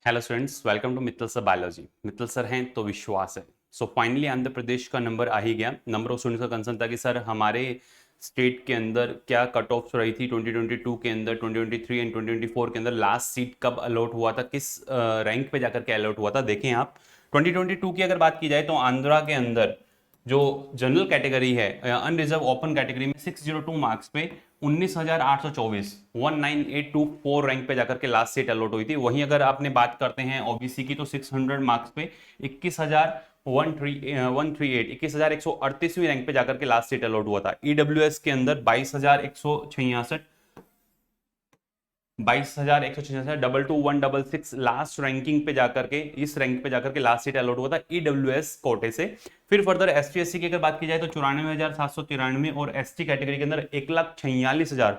Hello students, welcome to Mittal sir biology. Mittal sir हैं तो विश्वास है। सो फाइनली आंध्र प्रदेश का नंबर आ ही गया। नंबर ऑफ स्टूडेंट्स का कंसर्न था कि सर हमारे स्टेट के अंदर क्या कट ऑफ रही थी 2022 के अंदर, 2023 एंड 2024 के अंदर लास्ट सीट कब अलॉट हुआ था, किस रैंक पे जाकर के अलॉट हुआ था। देखें आप 2022 की अगर बात की जाए तो आंध्रा के अंदर जो जनरल कैटेगरी है, अनरिजर्व ओपन कैटेगरी में 602 मार्क्स पे 19,824 19824 रैंक पे जाकर के लास्ट सीट अलॉट हुई थी। वहीं अगर आपने बात करते हैं ओबीसी की तो 600 मार्क्स पे 21,138 रैंक पे जाकर के लास्ट सीट अलॉट हुआ था। ईडब्ल्यूएस के अंदर 22,166 22,166 लास्ट रैंकिंग पे जाकर के, इस रैंक पे जाकर के लास्ट सीट अलॉट हुआ था ईडब्ल्यूएस कोटे से। फिर फर्दर एसटी एससी की अगर बात की जाए तो 94,793 और एसटी कैटेगरी के अंदर 1,46,000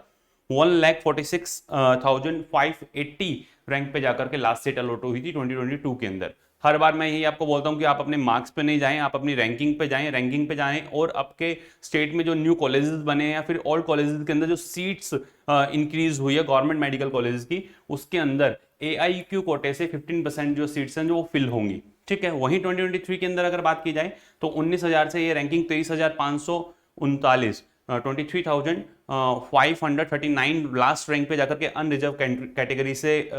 1,46,580 रैंक पे जाकर के लास्ट सीट अलॉट हुई थी 2022 के अंदर। हर बार मैं यही आपको बोलता हूं कि आप अपने मार्क्स पे नहीं जाएं, आप अपनी रैंकिंग पे जाएं और आपके स्टेट में जो न्यू कॉलेजेस बने हैं या फिर ओल्ड कॉलेजेस के अंदर जो सीट्स इंक्रीज हुई है गवर्नमेंट मेडिकल कॉलेजेस की, उसके अंदर AIQ कोटे से 15% जो सीट्स हैं जो वो फिल होंगी। ठीक है, वहीं 2023 के अंदर अगर बात की जाए तो 19,000 से ये रैंकिंग 23,539 23,539 लास्ट रैंक पे जाकर के अनरिजर्व कैटेगरी से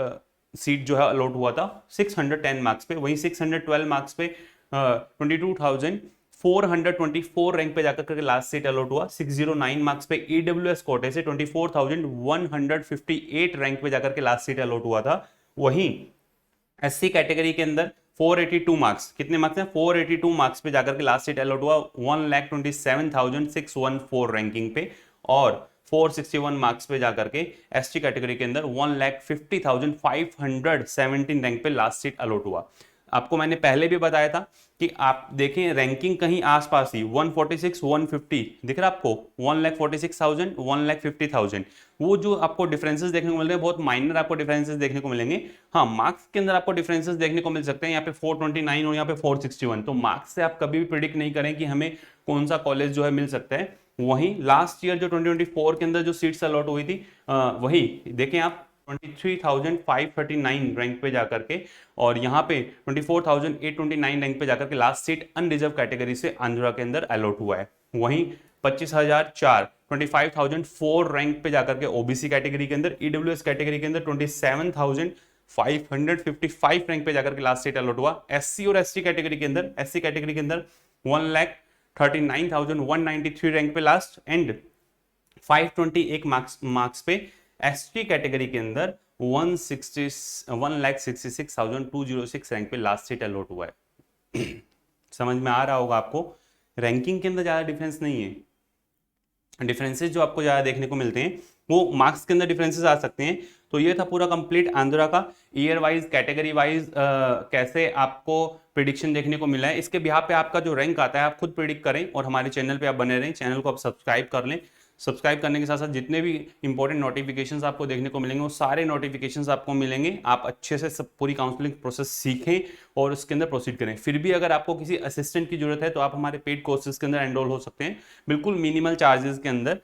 सीट जो है अलॉट हुआ था 610 मार्क्स पे। वहीं 612 मार्क्स पे 22,424 रैंक पे जाकर के लास्ट सीट अलॉट हुआ। 609 मार्क्स पे ईडब्ल्यूएस कोटे से 24,158 रैंक पे जाकर के लास्ट सीट अलॉट हुआ था। वहीं एससी कैटेगरी के अंदर 482 मार्क्स, कितने मार्क्स हैं 482 मार्क्स पे जाकर के लास्ट सीट अलॉट हुआ 1,27,614 रैंकिंग पे। और 461 मार्क्स पे जाकर के एसटी कैटेगरी के अंदर 1,50,517 रैंक पे लास्ट सीट अलॉट हुआ। आपको मैंने पहले भी बताया था कि आप देखें रैंकिंग कहीं आसपास ही 146 150 दिख रहा है आपको, 1,46,000 1,50,000 वो जो आपको डिफरेंसेस देखने को मिल रहे हैं बहुत माइनर आपको डिफरेंसेस देखने को मिलेंगे। हाँ, मार्क्स के अंदर आपको डिफरेंसेस देखने को मिल सकते हैं, यहाँ पे 429 और यहाँ पे 461। तो मार्क्स से आप कभी भी प्रिडिक्ट नहीं करें कि हमें कौन सा कॉलेज जो है मिल सकता है। वहीं लास्ट ईयर जो 2024 के अंदर जो सीट्स अलॉट हुई थी वही देखें आप 23,539 रैंक पे जाकर के, और यहाँ पे 24,829 रैंक पे जाकर के लास्ट सीट अनरिजर्व कैटेगरी से आंध्रा के अंदर अलॉट हुआ है। वहीं 25,004 25,004 रैंक पे जाकर के ओबीसी कैटेगरी के अंदर, ईडब्ल्यूएस कैटेगरी के अंदर 27,555 रैंक पे जाकर के लास्ट सीट अलॉट हुआ। एससी और एसटी कैटेगरी के अंदर, एससी कैटेगरी के अंदर 1,39,193 रैंक पे लास्ट एंड 521 मार्क्स पे एसटी कैटेगरी के अंदर 1,66,206 रैंक पे लास्ट सीट अलॉट हुआ है। समझ में आ रहा होगा आपको, रैंकिंग के अंदर ज्यादा डिफरेंस नहीं है। डिफरेंसेस जो आपको ज्यादा देखने को मिलते हैं वो मार्क्स के अंदर डिफरेंसेस आ सकते हैं। तो ये था पूरा कंप्लीट आंध्रा का ईयर वाइज कैटेगरी वाइज कैसे आपको प्रिडिक्शन देखने को मिला है। इसके बिहार पे आपका जो रैंक आता है आप खुद प्रिडिक्ट करें और हमारे चैनल पे आप बने रहें। चैनल को आप सब्सक्राइब कर लें। सब्सक्राइब करने के साथ साथ जितने भी इंपॉर्टेंट नोटिफिकेशंस आपको देखने को मिलेंगे वो सारे नोटिफिकेशंस आपको मिलेंगे। आप अच्छे से सब पूरी काउंसलिंग प्रोसेस सीखें और उसके अंदर प्रोसीड करें। फिर भी अगर आपको किसी असिस्टेंट की जरूरत है तो आप हमारे पेड कोर्सेज के अंदर एनरोल हो सकते हैं, बिल्कुल मिनिमल चार्जेस के अंदर।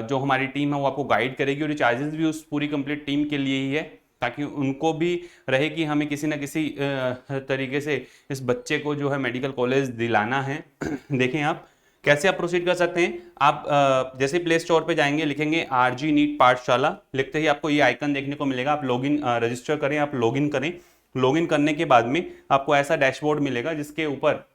जो हमारी टीम है वो आपको गाइड करेगी और ये चार्जेस भी उस पूरी कंप्लीट टीम के लिए ही है, ताकि उनको भी रहे कि हमें किसी ना किसी तरीके से इस बच्चे को जो है मेडिकल कॉलेज दिलाना है। देखें आप कैसे आप प्रोसीड कर सकते हैं। आप जैसे प्ले स्टोर पे जाएंगे, लिखेंगे RG नीट पाठशाला, लिखते ही आपको ये आइकन देखने को मिलेगा। आप लॉगिन रजिस्टर करें, आप लॉगिन करें। लॉगिन करने के बाद में आपको ऐसा डैशबोर्ड मिलेगा जिसके ऊपर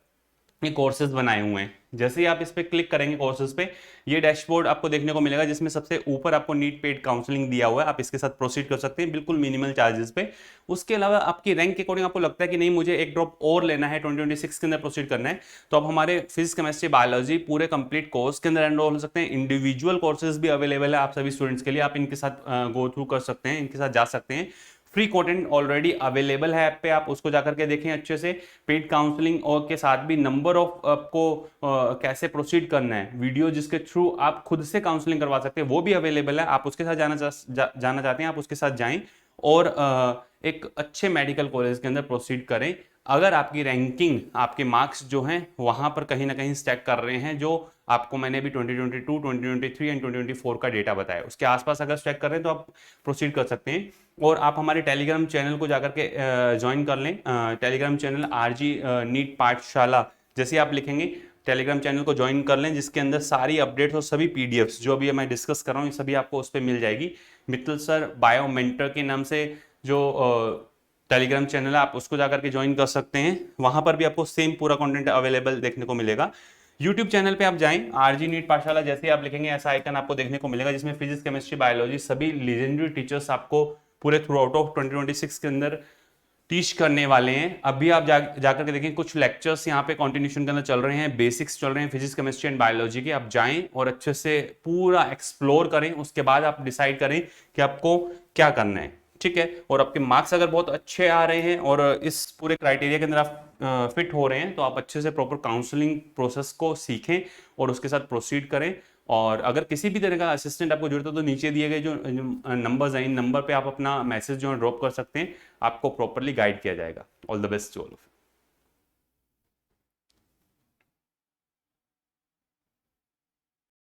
ये कोर्सेज बनाए हुए हैं। जैसे ही आप इस पे क्लिक करेंगे कोर्सेज पे, ये डैशबोर्ड आपको देखने को मिलेगा जिसमें सबसे ऊपर आपको नीट पेड काउंसलिंग दिया हुआ है। आप इसके साथ प्रोसीड कर सकते हैं बिल्कुल मिनिमल चार्जेस पे। उसके अलावा आपकी रैंक के अकॉर्डिंग आपको लगता है कि नहीं मुझे एक ड्रॉप और लेना है, 2026 के अंदर प्रोसीड करना है, तो आप हमारे फिजिक्स केमिस्ट्री बायोलॉजी पूरे कंप्लीट कोर्स के अंदर एनरोल हो सकते हैं। इंडिविजुअल कोर्सेज भी अवेलेबल है आप सभी स्टूडेंट्स के लिए। आप इनके साथ गो थ्रू कर सकते हैं, इनके साथ जा सकते हैं। फ्री कंटेंट ऑलरेडी अवेलेबल है ऐप पे, आप उसको जाकर के देखें अच्छे से। पेड काउंसलिंग और के साथ भी नंबर ऑफ आपको कैसे प्रोसीड करना है, वीडियो जिसके थ्रू आप खुद से काउंसलिंग करवा सकते हैं वो भी अवेलेबल है। आप उसके साथ जाना चाहते हैं आप उसके साथ जाएं और एक अच्छे मेडिकल कॉलेज के अंदर प्रोसीड करें। अगर आपकी रैंकिंग, आपके मार्क्स जो हैं वहाँ पर कहीं ना कहीं स्टैक कर रहे हैं, जो आपको मैंने अभी 2022, 2023 एंड 2024 का डेटा बताया उसके आसपास अगर स्टैक कर रहे हैं तो आप प्रोसीड कर सकते हैं। और आप हमारे टेलीग्राम चैनल को जाकर के ज्वाइन कर लें। टेलीग्राम चैनल RG नीट पाठशाला जैसे आप लिखेंगे टेलीग्राम चैनल को ज्वाइन कर लें, जिसके अंदर सारी अपडेट्स और सभी PDFs जो अभी मैं डिस्कस कर रहा हूँ ये सभी आपको उस पर मिल जाएगी। मित्तल सर बायो मेंटर के नाम से जो टेलीग्राम चैनल है आप उसको जाकर के ज्वाइन कर सकते हैं। वहां पर भी आपको सेम पूरा कंटेंट अवेलेबल देखने को मिलेगा। यूट्यूब चैनल पे आप जाएं, RG नीट पाठशाला जैसे आप लिखेंगे ऐसा आइकन आपको देखने को मिलेगा, जिसमें फिजिक्स, केमिस्ट्री, बायोलॉजी सभी लीजेंडरी टीचर्स आपको पूरे थ्रू आउट ऑफ 2026 के अंदर टीच करने वाले हैं। अभी आप जाकर के देखें, कुछ लेक्चर्स यहाँ पे कंटिन्यूशन के अंदर चल रहे हैं, बेसिक्स चल रहे हैं फिजिक्स, केमिस्ट्री एंड बायोलॉजी के। आप जाएं और अच्छे से पूरा एक्सप्लोर करें, उसके बाद आप डिसाइड करें कि आपको क्या करना है, ठीक है। और आपके मार्क्स अगर बहुत अच्छे आ रहे हैं और इस पूरे क्राइटेरिया के अंदर आप फिट हो रहे हैं तो आप अच्छे से प्रॉपर काउंसलिंग प्रोसेस को सीखें और उसके साथ प्रोसीड करें। और अगर किसी भी तरह का असिस्टेंट आपको जरूरत हो तो नीचे दिए गए जो नंबर्स हैं, इन नंबर पे आप अपना मैसेज जो है ड्रॉप कर सकते हैं, आपको प्रॉपरली गाइड किया जाएगा। All the best to all of you.